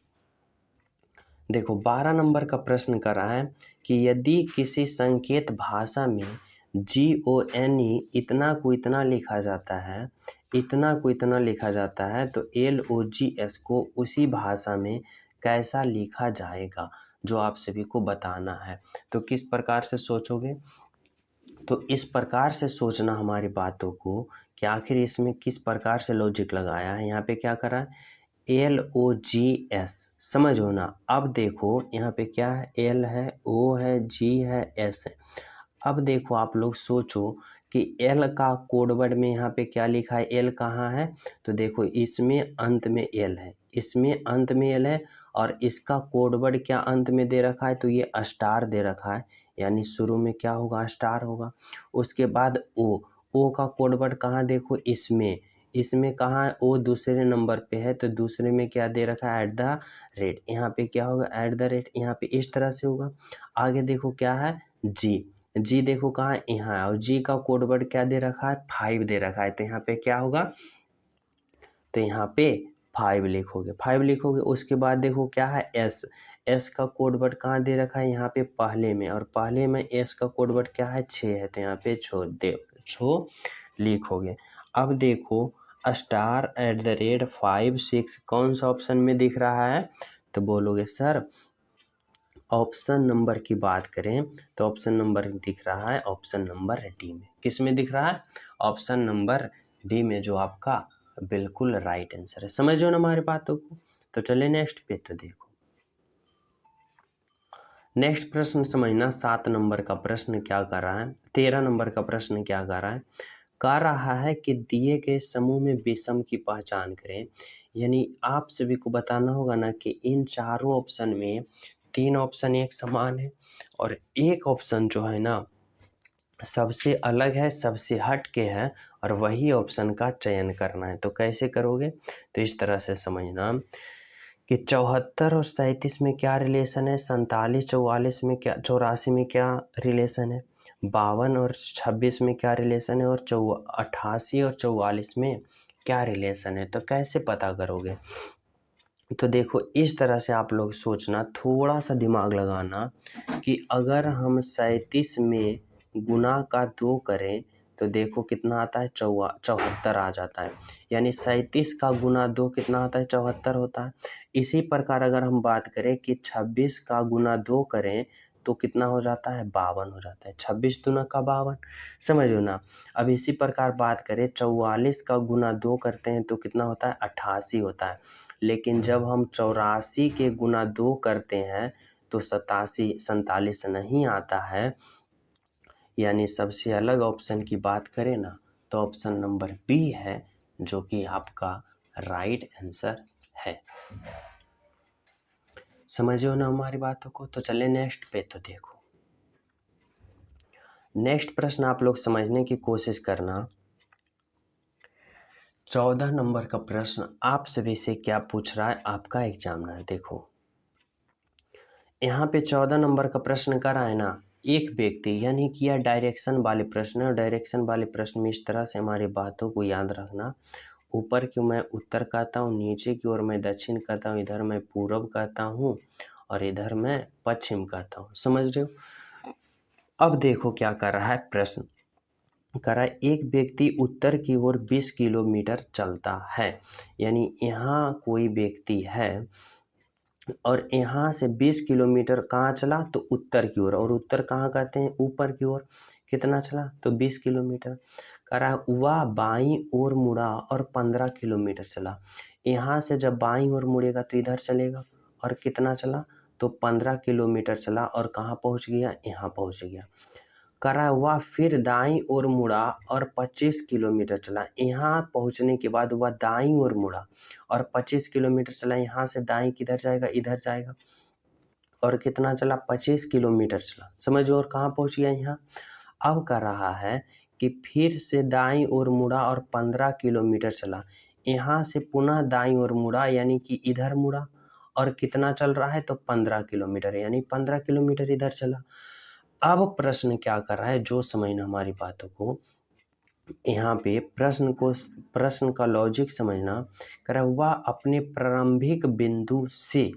देखो, 12 नंबर का प्रश्न कर रहा है कि यदि किसी संकेत भाषा में GONE इतना को इतना लिखा जाता है, इतना को इतना लिखा जाता है, तो LOGS को उसी भाषा में कैसा लिखा जाएगा, जो आप सभी को बताना है। तो किस प्रकार से सोचोगे? तो इस प्रकार से सोचना हमारी बातों को कि आखिर इसमें किस प्रकार से लॉजिक लगाया है। यहाँ पे क्या करा है? LOGS, समझ हो ना। अब देखो यहाँ पे क्या है, L है, O है, G है, S है। अब देखो आप लोग सोचो कि L का कोडवर्ड में यहाँ पे क्या लिखा है, L कहाँ है? तो देखो इसमें अंत में L है, इसमें अंत में L है, और इसका कोडवर्ड क्या अंत में दे रखा है? तो ये स्टार दे रखा है, यानी शुरू में क्या होगा? स्टार होगा। उसके बाद O का कोडवर्ड कहाँ? देखो इसमें कहाँ है? O दूसरे नंबर पे है, तो दूसरे में क्या दे रखा है? @ यहाँ पे क्या होगा? @ यहाँ पे इस तरह से होगा। आगे देखो क्या है? जी देखो कहाँ है? यहाँ है, और जी का कोडवर्ड क्या दे रखा है? 5 दे रखा है, तो यहाँ पे क्या होगा? तो यहाँ पे 5 लिखोगे। उसके बाद देखो क्या है? एस का कोडवर्ड कहाँ दे रखा है? यहाँ पे पहले में, और पहले में एस का कोडवर्ड क्या है? 6 है, तो यहाँ पे छो लिखोगे। अब देखो *@56 कौन सा ऑप्शन में दिख रहा है? तो बोलोगे सर ऑप्शन नंबर की बात करें तो ऑप्शन नंबर दिख रहा है ऑप्शन नंबर डी में। किस में दिख रहा है? ऑप्शन नंबर डी में, जो आपका बिल्कुल राइट आंसर है। समझो ना हमारी बातों को। तो चले नेक्स्ट पे। तो देखो नेक्स्ट प्रश्न समझना। 7 नंबर का प्रश्न क्या कर रहा है, 13 नंबर का प्रश्न क्या कर रहा है कि दिए गए समूह में विषम की पहचान करें। यानी आप सभी को बताना होगा ना कि इन चारों ऑप्शन में 3 ऑप्शन एक समान है, और एक ऑप्शन जो है ना सबसे अलग है, सबसे हट के है, और वही ऑप्शन का चयन करना है। तो कैसे करोगे? तो इस तरह से समझना कि 74 और 37 में क्या रिलेशन है, 47 44 में क्या, 84 में क्या रिलेशन है, 52 और 26 में क्या रिलेशन है, और 88 और 44 में क्या रिलेशन है। तो कैसे पता करोगे? तो देखो इस तरह से आप लोग सोचना, थोड़ा सा दिमाग लगाना कि अगर हम 37 में गुना का 2 करें तो देखो कितना आता है? 74 आ जाता है। यानी 37 का गुना 2 कितना होता है? 74 होता है। इसी प्रकार अगर हम बात करें कि 26 का गुना 2 करें तो कितना हो जाता है? 52 हो जाता है। 26 दूना का 52, समझो ना। अब इसी प्रकार बात करें 44 का गुना 2 करते हैं तो कितना होता है? 88 होता है। लेकिन जब हम 84 के गुना 2 करते हैं तो 47 नहीं आता है। यानी सबसे अलग ऑप्शन की बात करें ना तो ऑप्शन नंबर बी है, जो कि आपका राइट आंसर है। समझो ना हमारी बातों को। तो चले नेक्स्ट पे। तो देखो नेक्स्ट प्रश्न आप लोग समझने की कोशिश करना। 14 नंबर का प्रश्न आप सभी से क्या पूछ रहा है आपका एग्जामिनर। देखो यहाँ पे 14 नंबर का प्रश्न कर रहा है ना, एक व्यक्ति, यानी कि यह डायरेक्शन वाले प्रश्न है, और डायरेक्शन वाले प्रश्न में इस तरह से हमारी बातों को याद रखना। ऊपर की मैं उत्तर कहता हूँ, नीचे की ओर मैं दक्षिण कहता हूँ, इधर मैं पूरब कहता हूँ, और इधर मैं पश्चिम कहता हूँ। समझ रहे हो? अब देखो क्या कर रहा है प्रश्न। कह रहा है एक व्यक्ति उत्तर की ओर 20 किलोमीटर चलता है। यानी यहाँ कोई व्यक्ति है और यहाँ से 20 किलोमीटर कहाँ चला? तो उत्तर की ओर, और उत्तर कहाँ कहते हैं? ऊपर की ओर। कितना चला? तो 20 किलोमीटर। कह रहा है वह बाईं ओर मुड़ा और 15 किलोमीटर चला। यहाँ से जब बाईं ओर मुड़ेगा तो इधर चलेगा, और कितना चला? तो 15 किलोमीटर चला, और कहाँ पहुँच गया? यहाँ पहुँच गया। करा वह फिर दाईं ओर मुड़ा और 25 किलोमीटर चला। यहाँ पहुँचने के बाद वह दाईं ओर मुड़ा और 25 किलोमीटर चला। यहाँ से दाईं किधर जाएगा, इधर जाएगा, और कितना चला, 25 किलोमीटर चला। समझो, और कहाँ पहुँच गया यहाँ। अब कर रहा है कि फिर से दाईं ओर मुड़ा और 15 किलोमीटर चला। यहाँ से पुनः दाईं ओर मुड़ा, यानी कि इधर मुड़ा, और कितना चल रहा है, तो 15 किलोमीटर, यानी 15 किलोमीटर इधर चला। अब प्रश्न क्या कर रहा है, जो समझना हमारी बातों को, यहाँ पे प्रश्न का लॉजिक समझना। कह रहा है वह अपने प्रारंभिक बिंदु से,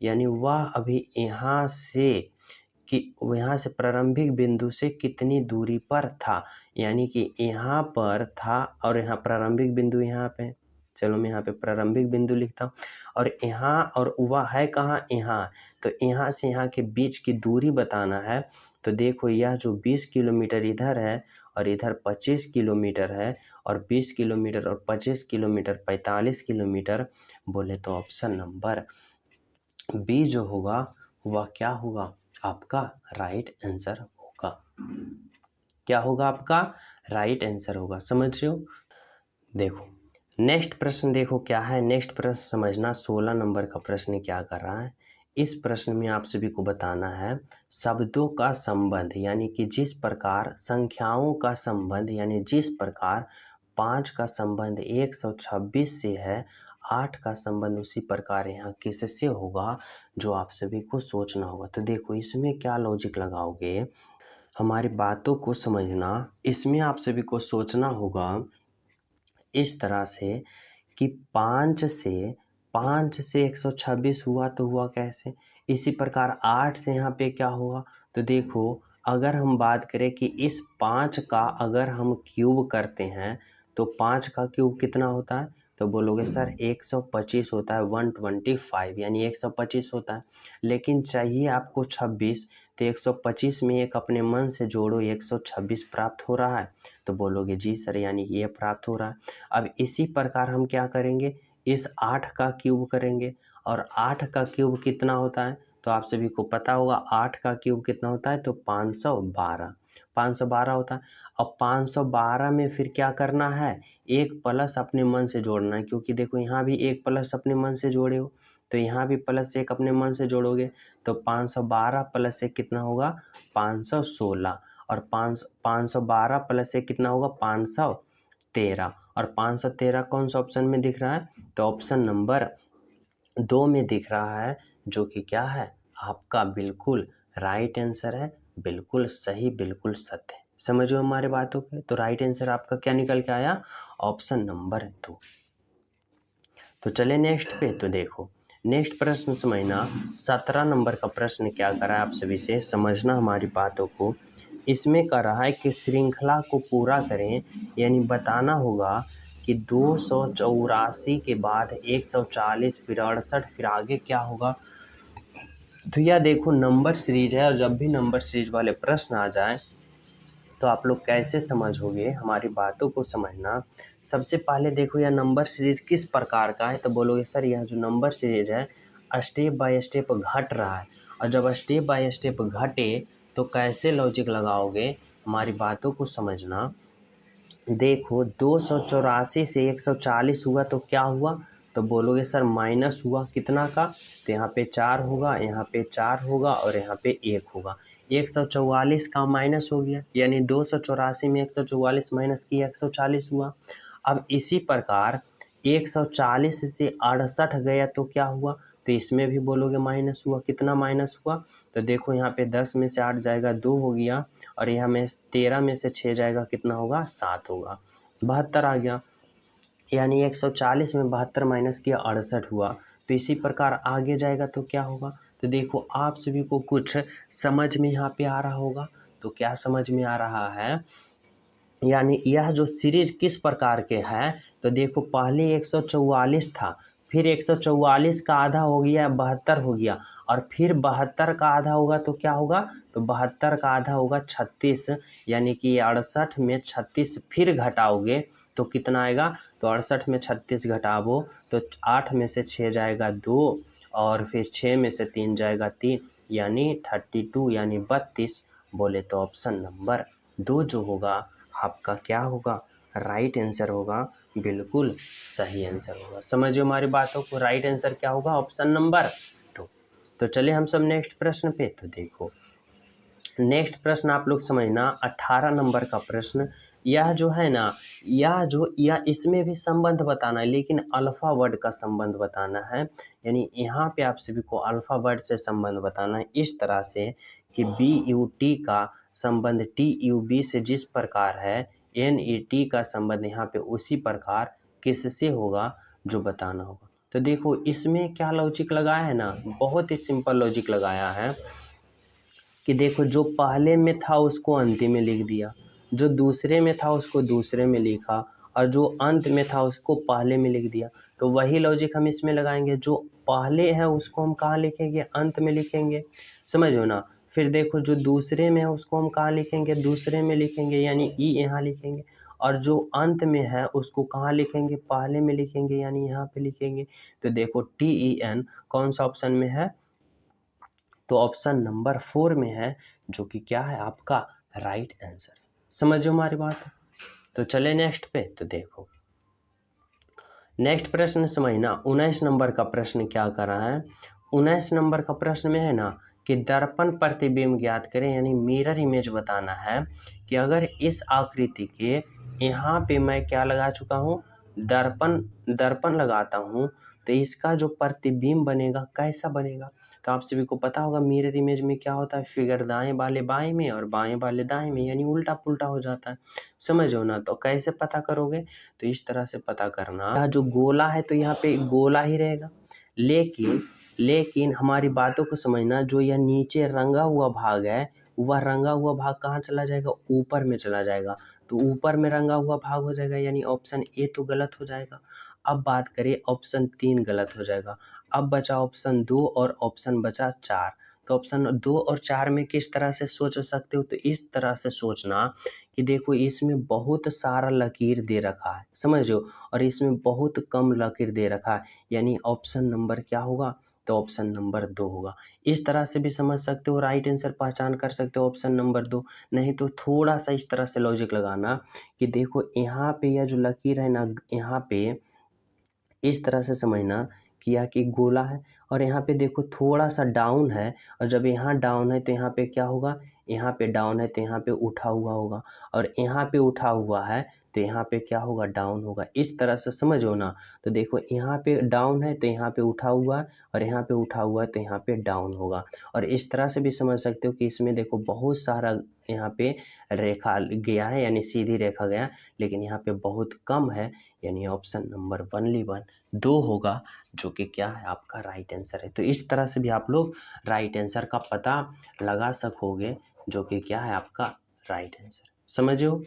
यानी वह अभी यहाँ से प्रारंभिक बिंदु से कितनी दूरी पर था, यानी कि यहाँ पर था और यहाँ प्रारंभिक बिंदु यहाँ पे। चलो मैं यहाँ पे प्रारंभिक बिंदु लिखता हूँ, और यहाँ, और वह है कहाँ, यहाँ। तो यहाँ से यहाँ के बीच की दूरी बताना है। तो देखो, यह जो 20 किलोमीटर इधर है और इधर 25 किलोमीटर है, और 20 किलोमीटर और 25 किलोमीटर 45 किलोमीटर, बोले तो ऑप्शन नंबर बी जो होगा वह क्या होगा, आपका राइट आंसर होगा। क्या होगा, आपका राइट आंसर होगा। समझ रहे हो। देखो नेक्स्ट प्रश्न, देखो क्या है नेक्स्ट प्रश्न, समझना। 16 नंबर का प्रश्न क्या कर रहा है। इस प्रश्न में आप सभी को बताना है शब्दों का संबंध, यानी कि जिस प्रकार संख्याओं का संबंध, यानी जिस प्रकार 5 का संबंध 126 से है, 8 का संबंध उसी प्रकार यहाँ किससे होगा, जो आप सभी को सोचना होगा। तो देखो इसमें क्या लॉजिक लगाओगे, हमारी बातों को समझना। इसमें आप सभी को सोचना होगा इस तरह से कि 5 से 126 हुआ तो हुआ कैसे। इसी प्रकार 8 से यहाँ पे क्या हुआ। तो देखो अगर हम बात करें कि इस 5 का अगर हम क्यूब करते हैं तो 5 का क्यूब कितना होता है, तो बोलोगे सर 125 होता है, 125 यानी 125 होता है। लेकिन चाहिए आपको 26, तो 125 में एक अपने मन से जोड़ो, 126 प्राप्त हो रहा है। तो बोलोगे जी सर, यानी ये प्राप्त हो रहा है। अब इसी प्रकार हम क्या करेंगे, इस 8 का क्यूब करेंगे, और 8 का क्यूब कितना होता है, तो आप सभी को पता होगा 8 का क्यूब कितना होता है, तो 512 होता है। अब 512 में फिर क्या करना है, एक प्लस अपने मन से जोड़ना है, क्योंकि देखो यहाँ भी एक प्लस अपने मन से जोड़े हो, तो यहाँ भी प्लस एक अपने मन से जोड़ोगे, तो 512 प्लस एक कितना होगा, 516, और 512 प्लस एक कितना होगा, 513, और 513 कौन सा ऑप्शन में दिख रहा है, तो ऑप्शन नंबर 2 में दिख रहा है, जो कि क्या है, आपका बिल्कुल राइट आंसर है, बिल्कुल सही, बिल्कुल सत्य है। समझो हमारे बातों के। तो राइट आंसर आपका क्या निकल के आया, ऑप्शन नंबर 2। तो चले नेक्स्ट पे। तो देखो नेक्स्ट प्रश्न समझना। 17 नंबर का प्रश्न क्या कर रहा है, आप सभी से समझना हमारी बातों को। इसमें कर रहा है कि श्रृंखला को पूरा करें, यानी बताना होगा कि 284 के बाद 140 फिर 68 फिर आगे क्या होगा। तो यह देखो नंबर सीरीज है, और जब भी नंबर सीरीज वाले प्रश्न आ जाए तो आप लोग कैसे समझोगे, हमारी बातों को समझना। सबसे पहले देखो यह नंबर सीरीज किस प्रकार का है, तो बोलोगे सर यह जो नंबर सीरीज है स्टेप बाय स्टेप घट रहा है, और जब स्टेप बाय स्टेप घटे तो कैसे लॉजिक लगाओगे, हमारी बातों को समझना। देखो 284 से 140 हुआ तो क्या हुआ, तो बोलोगे सर माइनस हुआ कितना का, तो यहाँ पे 4 होगा, यहाँ पे 4 होगा, और यहाँ पे 1 होगा। 144 का माइनस हो गया, यानी 284 में 144 माइनस किया 140 हुआ। अब इसी प्रकार 140 से 68 गया तो क्या हुआ, तो इसमें भी बोलोगे माइनस हुआ, कितना माइनस हुआ, तो देखो यहाँ पे 10 में से 8 जाएगा 2 हो गया, और यहाँ में 13 में से 6 जाएगा कितना होगा, 7 होगा, 72 आ गया। यानी 140 में 72 माइनस किया 68 हुआ। तो इसी प्रकार आगे जाएगा तो क्या होगा, तो देखो आप सभी को कुछ समझ में यहाँ पे आ रहा होगा। तो क्या समझ में आ रहा है, यानी यह जो सीरीज किस प्रकार के है, तो देखो पहले 144 था, फिर 144 का आधा हो गया 72 हो गया, और फिर 72 का आधा होगा तो क्या होगा, तो 72 का आधा होगा 36, यानी कि 68 में 36 फिर घटाओगे तो कितना आएगा, तो 68 में 36 घटाओ तो 8 में से 6 जाएगा 2, और फिर 6 में से 3 जाएगा 3, यानी 32, यानी 32, बोले तो ऑप्शन नंबर 2 जो होगा आपका क्या होगा, राइट आंसर होगा, बिल्कुल सही आंसर होगा। समझिए हमारी बातों को, राइट आंसर क्या होगा, ऑप्शन नंबर 2। तो चलिए हम सब नेक्स्ट प्रश्न पे। तो देखो नेक्स्ट प्रश्न आप लोग समझना, 18 नंबर का प्रश्न। यह जो है ना, यह इसमें भी संबंध बताना है, लेकिन अल्फा वर्ड का संबंध बताना है। यानी यहाँ पे आप सभी को अल्फा वर्ड से संबंध बताना है, इस तरह से कि BUT का संबंध TUB से जिस प्रकार है, NET का संबंध यहाँ पे उसी प्रकार किससे होगा, जो बताना होगा। तो देखो इसमें क्या लॉजिक लगाया है ना, बहुत ही सिंपल लॉजिक लगाया है कि देखो जो पहले में था उसको अंतिम में लिख दिया, जो दूसरे में था उसको दूसरे में लिखा, और जो अंत में था उसको पहले में लिख दिया। तो वही लॉजिक हम इसमें लगाएंगे, जो पहले है उसको हम कहाँ लिखेंगे, अंत में लिखेंगे, समझो ना। फिर देखो जो दूसरे में है उसको हम कहाँ लिखेंगे, दूसरे में लिखेंगे, यानी ई यहाँ लिखेंगे। और जो अंत में है उसको कहाँ लिखेंगे, पहले में लिखेंगे, यानी यहाँ पे लिखेंगे। तो देखो TEN कौन सा ऑप्शन में है, तो ऑप्शन नंबर 4 में है, जो कि क्या है आपका राइट आंसर। समझो हमारी बात। तो चले नेक्स्ट पे। तो देखो नेक्स्ट प्रश्न समझना, 19 नंबर का प्रश्न क्या कर रहा है। 19 नंबर का प्रश्न में है ना कि दर्पण प्रतिबिंब ज्ञात करें, यानी मिरर इमेज बताना है कि अगर इस आकृति के यहाँ पे मैं क्या लगा चुका हूँ, दर्पण लगाता हूँ, तो इसका जो प्रतिबिंब बनेगा कैसा बनेगा। तो आप सभी को पता होगा मिरर इमेज में क्या होता है, फिगर दाएं वाले बाएं में और बाएं वाले दाएं में, यानी उल्टा पुल्टा हो जाता है। समझो ना। तो कैसे पता करोगे, तो इस तरह से पता करना, यह जो गोला है तो यहाँ पे गोला ही रहेगा, लेकिन हमारी बातों को समझना, जो यह नीचे रंगा हुआ भाग है, वह रंगा हुआ भाग कहाँ चला जाएगा, ऊपर में चला जाएगा। तो ऊपर में रंगा हुआ भाग हो जाएगा, यानी ऑप्शन ए तो गलत हो जाएगा। अब बात करें ऑप्शन 3 गलत हो जाएगा। अब बचा ऑप्शन 2 और ऑप्शन बचा 4। तो ऑप्शन 2 और 4 में किस तरह से सोच सकते हो, तो इस तरह से सोचना कि देखो इसमें बहुत सारा लकीर दे रखा है, समझो, और इसमें बहुत कम लकीर दे रखा है, यानी ऑप्शन नंबर क्या होगा, तो ऑप्शन नंबर 2 होगा। इस तरह से भी समझ सकते हो, राइट आंसर पहचान कर सकते हो ऑप्शन नंबर 2। नहीं तो थोड़ा सा इस तरह से लॉजिक लगाना कि देखो यहाँ पे यह जो लकीर है ना, यहाँ पे इस तरह से समझना कि यह कि गोला है, और यहाँ पे देखो थोड़ा सा डाउन है, और जब यहाँ डाउन है तो यहाँ पे क्या होगा, यहाँ पे डाउन है तो यहाँ पे उठा हुआ होगा, और यहाँ पे उठा हुआ है तो यहाँ पे क्या होगा, डाउन होगा। इस तरह से समझो ना। तो देखो यहाँ पे डाउन है तो यहाँ पे उठा हुआ है, और यहाँ पे उठा हुआ है तो यहाँ पे डाउन होगा। और इस तरह से भी समझ सकते हो कि इसमें देखो बहुत सारा यहाँ पे रेखा गया है, यानी सीधी रेखा गया, लेकिन यहाँ पे बहुत कम है, यानी ऑप्शन नंबर 2 होगा, जो कि क्या है आपका राइट आंसर है। तो इस तरह से भी आप लोग राइट आंसर का पता लगा सकोगे, जो कि क्या है आपका राइट आंसर। समझे हो।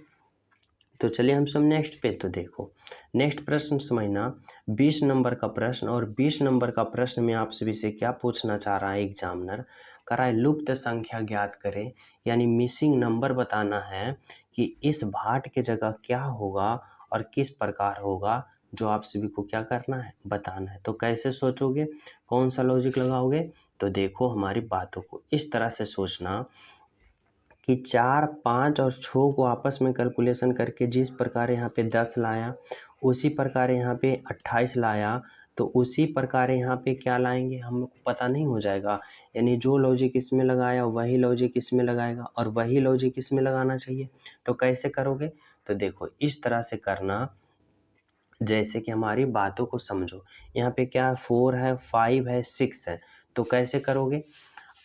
तो चलिए हम सब नेक्स्ट पे। तो देखो नेक्स्ट प्रश्न समझना, 20 नंबर का प्रश्न। और 20 नंबर का प्रश्न में आप सभी से क्या पूछना चाह रहा है एग्जामिनर, कराए लुप्त संख्या ज्ञात करें, यानी मिसिंग नंबर बताना है कि इस भाट के जगह क्या होगा और किस प्रकार होगा, जो आप सभी को क्या करना है, बताना है। तो कैसे सोचोगे, कौन सा लॉजिक लगाओगे, तो देखो हमारी बातों को इस तरह से सोचना कि 4, 5 और 6 को आपस में कैलकुलेशन करके जिस प्रकार यहाँ पे 10 लाया, उसी प्रकार यहाँ पे 28 लाया, तो उसी प्रकार यहाँ पे क्या लाएंगे हमको पता नहीं हो जाएगा। यानी जो लॉजिक इसमें लगाया वही लॉजिक इसमें लगाएगा, और वही लॉजिक इसमें लगाना चाहिए। तो कैसे करोगे, तो देखो इस तरह से करना, जैसे कि हमारी बातों को समझो। यहाँ पे क्या है, 4 है, 5 है, 6 है। तो कैसे करोगे,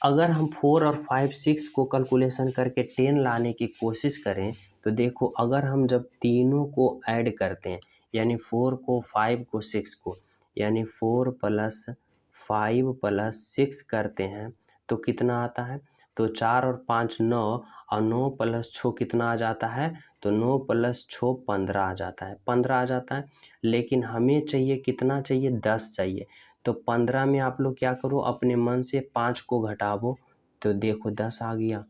अगर हम 4 और 5, 6 को कैलकुलेशन करके 10 लाने की कोशिश करें, तो देखो अगर हम जब तीनों को ऐड करते हैं, यानी 4 को, 5 को, 6 को, यानी 4 + 5 + 6 करते हैं, तो कितना आता है, तो 4 और 5 9, और 9 + 6 कितना आ जाता है, तो 9 + 6 15 आ जाता है, 15 आ जाता है। लेकिन हमें चाहिए कितना चाहिए, 10 चाहिए। तो 15 में आप लोग क्या करो, अपने मन से 5 को घटाओ, तो देखो 10 आ गया।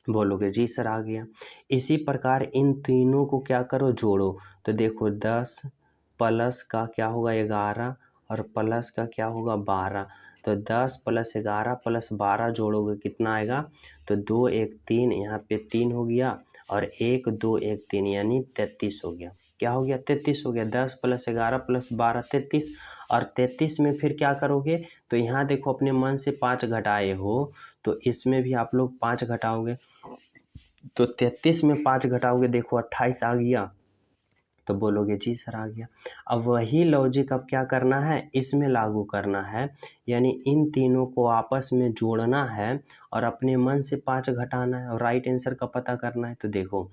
बोलोगे जी सर आ गया। इसी प्रकार इन तीनों को क्या करो, जोड़ो, तो देखो 10 प्लस का क्या होगा 11, और प्लस का क्या होगा 12। तो 10 + 11 + 12 जोड़ोगे कितना आएगा, तो 2 1 3, यहाँ पे 3 हो गया और 1 2 1 3 यानी 33 हो गया। क्या हो गया, 33 हो गया। 10 + 11 + 12 33, और 33 में फिर क्या करोगे, तो यहाँ देखो अपने मन से 5 घटाए हो, तो इसमें भी आप लोग 5 घटाओगे, तो 33 में 5 घटाओगे, देखो 28 आ गया, तो बोलोगे जी सर आ गया। अब वही लॉजिक अब क्या करना है, इसमें लागू करना है, यानी इन तीनों को आपस में जोड़ना है और अपने मन से 5 घटाना है और राइट आंसर का पता करना है। तो देखो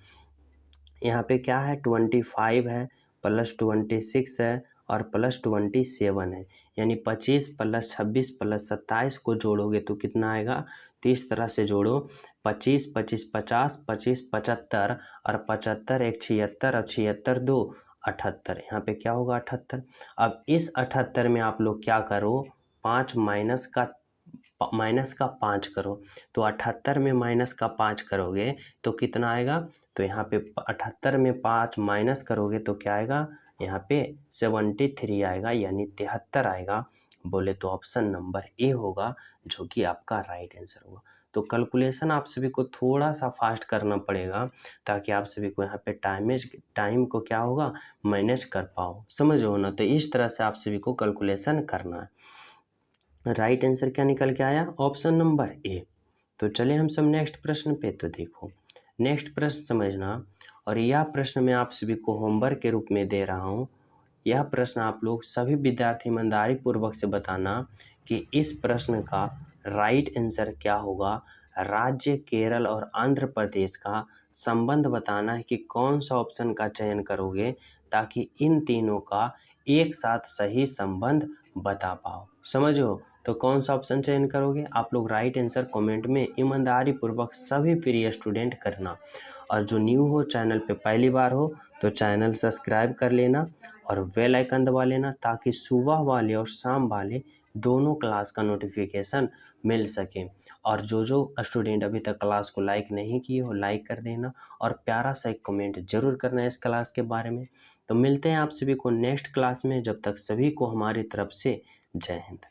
यहाँ पे क्या है, 25 है + 26 है और +27 है, यानी 25 + 26 + 27 को जोड़ोगे तो कितना आएगा, तो इस तरह से जोड़ो, 25 25 50, 25 75 और 75 1 76 और 76 2 78, यहाँ पे क्या होगा 78। अब इस 78 में आप लोग क्या करो, 5 माइनस का 5 करो, तो 78 में माइनस का 5 करोगे तो कितना आएगा, तो यहाँ पे 78 में 5 माइनस करोगे तो क्या आएगा, यहाँ पे 73 आएगा, यानी 73 आएगा। बोले तो ऑप्शन नंबर ए होगा जो कि आपका राइट आंसर होगा। तो कैलकुलेशन आप सभी को थोड़ा सा फास्ट करना पड़ेगा ताकि आप सभी को यहाँ पे टाइम को क्या होगा, मैनेज कर पाओ, समझ हो ना। तो इस तरह से आप सभी को कैलकुलेशन करना है। राइट आंसर क्या निकल के आया, ऑप्शन नंबर ए। तो चलिए हम सब नेक्स्ट प्रश्न पे। तो देखो नेक्स्ट प्रश्न समझना, और यह प्रश्न मैं आप सभी को होमवर्क के रूप में दे रहा हूँ। यह प्रश्न आप लोग सभी विद्यार्थी ईमानदारी पूर्वक से बताना कि इस प्रश्न का राइट आंसर क्या होगा। राज्य केरल और आंध्र प्रदेश का संबंध बताना है कि कौन सा ऑप्शन का चयन करोगे ताकि इन तीनों का एक साथ सही संबंध बता पाओ, समझो। तो कौन सा ऑप्शन चयन करोगे, आप लोग राइट आंसर कमेंट में ईमानदारी पूर्वक सभी प्रिय स्टूडेंट करना। और जो न्यू हो, चैनल पे पहली बार हो, तो चैनल सब्सक्राइब कर लेना और बेल आइकन दबा लेना ताकि सुबह वाले और शाम वाले दोनों क्लास का नोटिफिकेशन मिल सके। और जो स्टूडेंट अभी तक क्लास को लाइक नहीं किए हो, लाइक कर देना और प्यारा सा एक कमेंट जरूर करना है इस क्लास के बारे में। तो मिलते हैं आप सभी को नेक्स्ट क्लास में, जब तक सभी को हमारी तरफ से जय हिंद।